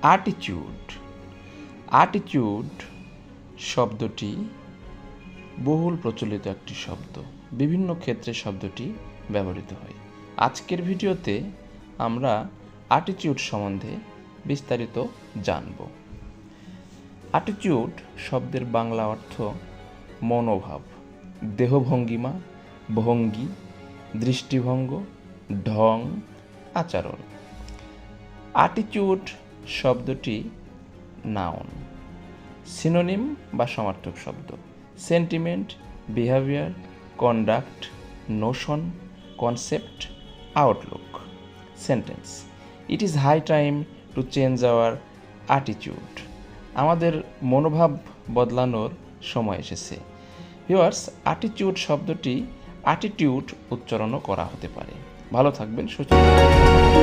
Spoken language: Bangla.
অ্যাটিটিউড। অ্যাটিটিউড শব্দটি বহুল প্রচলিত একটি শব্দ, বিভিন্ন ক্ষেত্রে শব্দটি ব্যবহৃত হয়। আজকের ভিডিওতে আমরা অ্যাটিটিউড সম্বন্ধে বিস্তারিত জানব। অ্যাটিটিউড শব্দের বাংলা অর্থ মনোভাব, দেহভঙ্গিমা, ভঙ্গি, দৃষ্টিভঙ্গ, ঢং, আচরণ। অ্যাটিটিউড শব্দটি নাউন, সিনোনিম বা সমার্থক শব্দ, sentiment, behaviour, conduct, notion, concept, outlook. Sentence: it is high time to change our attitude. আমাদের মনোভাব বদলানোর সময় এসেছে। ভিউয়ার্স, অ্যাটিটিউড শব্দটি অ্যাটিটিউড উচ্চারণও করা হতে পারে। ভালো থাকবেন, সুস্থ থাকবেন।